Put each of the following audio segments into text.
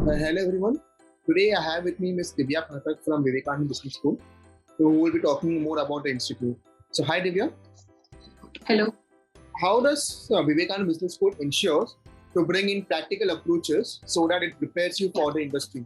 Hello everyone. Today I have with me Ms. Divya Pathak from Vivekananda Business School, who will be talking more about the institute. So hi Divya, Hello. how does Vivekananda Business School ensures to bring in practical approaches so that it prepares you for the industry?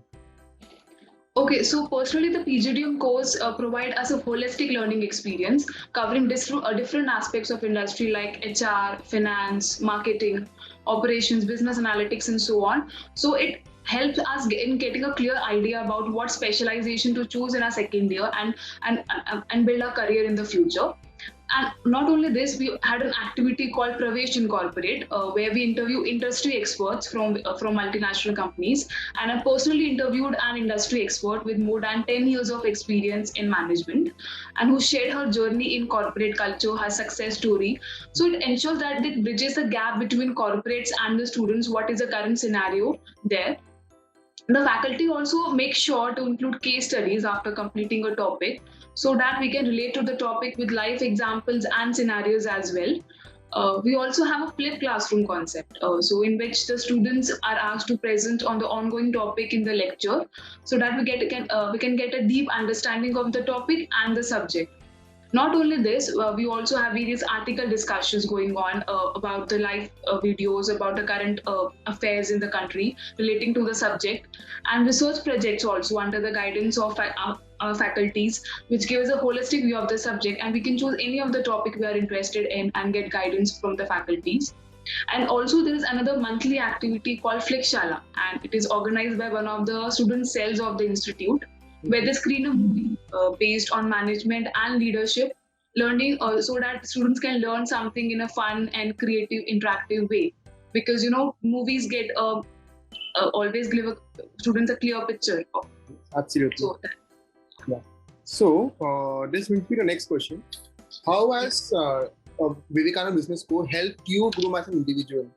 Okay, so personally, the PGDM course provide us a holistic learning experience covering different aspects of industry like HR, finance, marketing, operations, business analytics, and so on. So it helps us in getting a clear idea about what specialization to choose in our second year and build a career in the future. And not only this, we had an activity called Pravesh Incorporate, where we interview industry experts from multinational companies. And I personally interviewed an industry expert with more than 10 years of experience in management, and who shared her journey in corporate culture, her success story. So it ensures that it bridges the gap between corporates and the students. What is the current scenario there? The faculty also make sure to include case studies after completing a topic so that we can relate to the topic with live examples and scenarios as well. We also have a flipped classroom concept, so in which the students are asked to present on the ongoing topic in the lecture, so that we can get a deep understanding of the topic and the subject. Not only this, we also have various article discussions going on about the live videos, about the current affairs in the country relating to the subject, and research projects also under the guidance of our faculties, which gives a holistic view of the subject, and we can choose any of the topic we are interested in and get guidance from the faculties. And also, there is another monthly activity called Flickshala, and it is organized by one of the student cells of the institute, where they screen a movie based on management and leadership learning, so that students can learn something in a fun and creative, interactive way. Because movies get always give students a clear picture of. Absolutely. So that. Yeah. So this brings me to the next question. How has Vivekananda Business School helped you grow as an individual?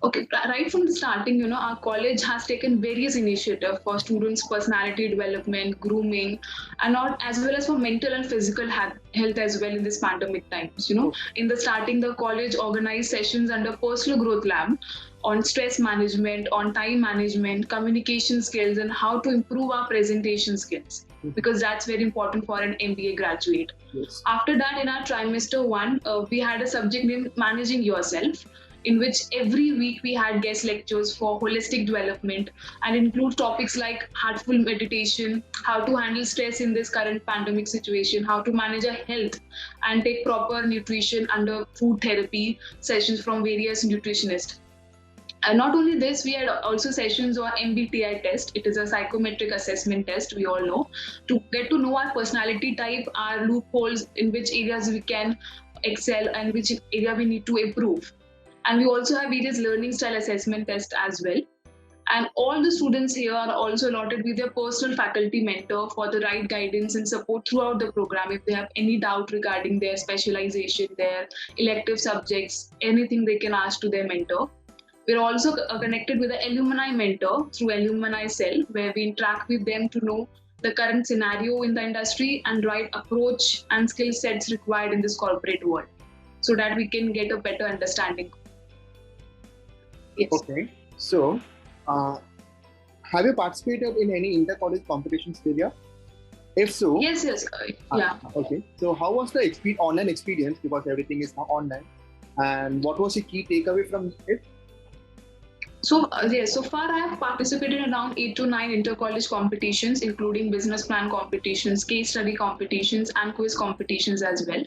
Okay, right from the starting, our college has taken various initiatives for students' personality development, grooming, and not as well as for mental and physical health as well in this pandemic times. In the starting, the college organized sessions under Personal Growth Lab on stress management, on time management, communication skills, and how to improve our presentation skills, because that's very important for an MBA graduate. Yes. After that, in our trimester one, we had a subject named Managing Yourself, in which every week we had guest lectures for holistic development and include topics like heartful meditation, how to handle stress in this current pandemic situation, how to manage our health and take proper nutrition under food therapy sessions from various nutritionists. And not only this, we had also sessions on MBTI test. It is a psychometric assessment test, we all know, to get to know our personality type, our loopholes, in which areas we can excel and which area we need to improve. And we also have various learning style assessment tests as well. And all the students here are also allotted with their personal faculty mentor for the right guidance and support throughout the program. If they have any doubt regarding their specialization, their elective subjects, anything they can ask to their mentor. We're also connected with the alumni mentor through Alumni Cell, where we interact with them to know the current scenario in the industry and right approach and skill sets required in this corporate world, so that we can get a better understanding. Yes. Okay. So, have you participated in any inter-college competitions, Divya? If so, Yes. Yeah. Okay. So, how was the online experience? Because everything is now online. And what was your key takeaway from it? So so far I have participated in around 8 to 9 inter-college competitions, including business plan competitions, case study competitions, and quiz competitions as well.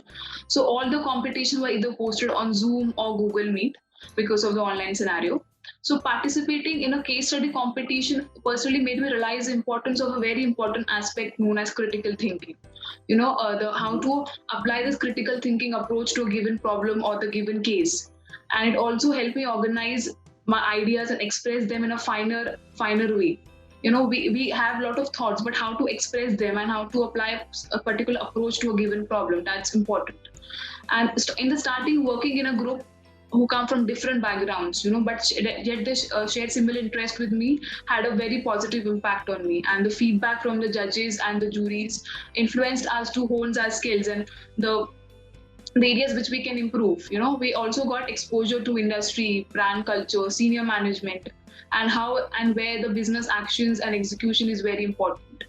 So all the competitions were either posted on Zoom or Google Meet because of the online scenario. So participating in a case study competition personally made me realize the importance of a very important aspect known as critical thinking. The how to apply this critical thinking approach to a given problem or the given case. And it also helped me organize my ideas and express them in a finer way. We have a lot of thoughts, but how to express them and how to apply a particular approach to a given problem, that's important. And in the starting, working in a group who come from different backgrounds, but yet they shared similar interest with me, had a very positive impact on me. And the feedback from the judges and the juries influenced us to hone our skills, and the the areas which we can improve. We also got exposure to industry, brand culture, senior management, and how and where the business actions and execution is very important.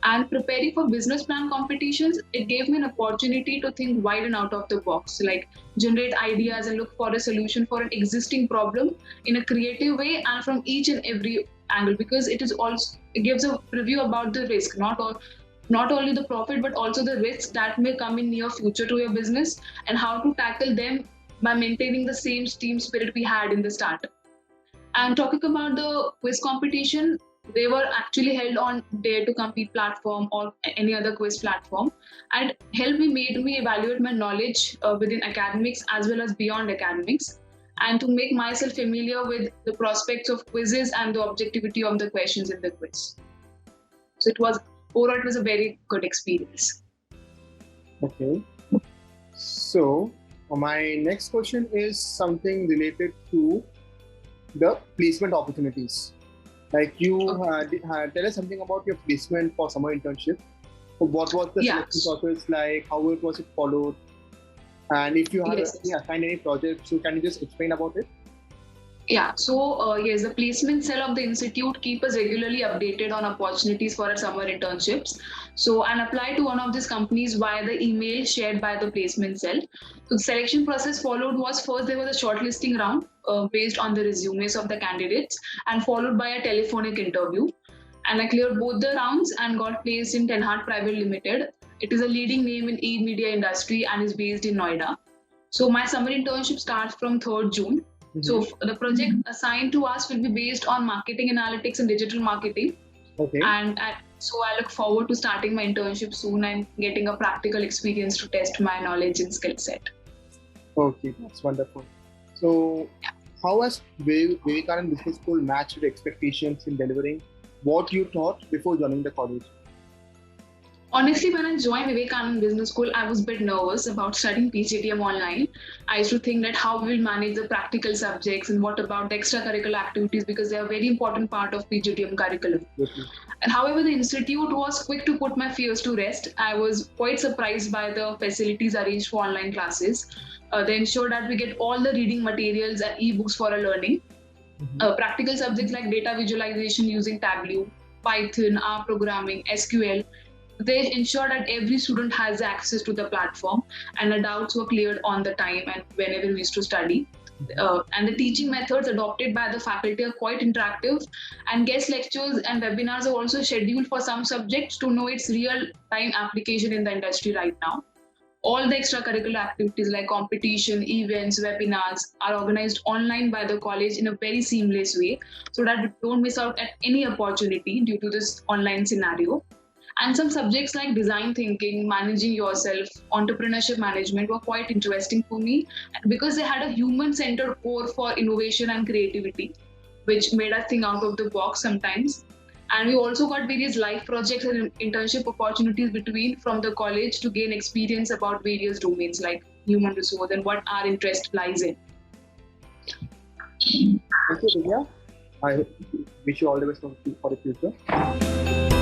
And preparing for business plan competitions, it gave me an opportunity to think wide and out of the box, like generate ideas and look for a solution for an existing problem in a creative way and from each and every angle, because it gives a preview about the risk, not only the profit but also the risks that may come in near future to your business, and how to tackle them by maintaining the same team spirit we had in the startup. And talking about the quiz competition, they were actually held on Dare to Compete platform or any other quiz platform, and made me evaluate my knowledge within academics as well as beyond academics, and to make myself familiar with the prospects of quizzes and the objectivity of the questions in the quiz. So overall, it was a very good experience. Okay. So my next question is something related to the placement opportunities. Like you tell us something about your placement for summer internship. So what was the selection process like? How was it followed? And if you have assigned any projects, so can you just explain about it? Yeah, so yes, the placement cell of the institute keep us regularly updated on opportunities for our summer internships. So, and apply to one of these companies via the email shared by the placement cell. So the selection process followed was, first there was a shortlisting round based on the resumes of the candidates, and followed by a telephonic interview. And I cleared both the rounds and got placed in Tenhart Private Limited. It is a leading name in e-media industry and is based in Noida. So my summer internship starts from 3rd June. So the project assigned to us will be based on marketing analytics and digital marketing. Okay. And so I look forward to starting my internship soon and getting a practical experience to test my knowledge and skill set. Okay, that's wonderful. So how has Vivekanand Business School matched your expectations in delivering what you thought before joining the college? Honestly, when I joined Vivekanand Business School, I was a bit nervous about studying PGDM online. I used to think that how we will manage the practical subjects and what about the extracurricular activities, because they are a very important part of PGDM curriculum. And however, the institute was quick to put my fears to rest. I was quite surprised by the facilities arranged for online classes. They ensure that we get all the reading materials and ebooks for our learning. Practical subjects like data visualization using Tableau, Python, R programming, SQL, they ensure that every student has access to the platform and the doubts were cleared on the time and whenever we used to study. And the teaching methods adopted by the faculty are quite interactive, and guest lectures and webinars are also scheduled for some subjects to know its real-time application in the industry right now. All the extracurricular activities like competition, events, webinars are organized online by the college in a very seamless way, so that you don't miss out at any opportunity due to this online scenario. And some subjects like design thinking, managing yourself, entrepreneurship management were quite interesting for me, because they had a human-centered core for innovation and creativity, which made us think out of the box sometimes. And we also got various life projects and internship opportunities from the college to gain experience about various domains like human resource and what our interest lies in. Thank you, Divya. I wish you all the best for the future.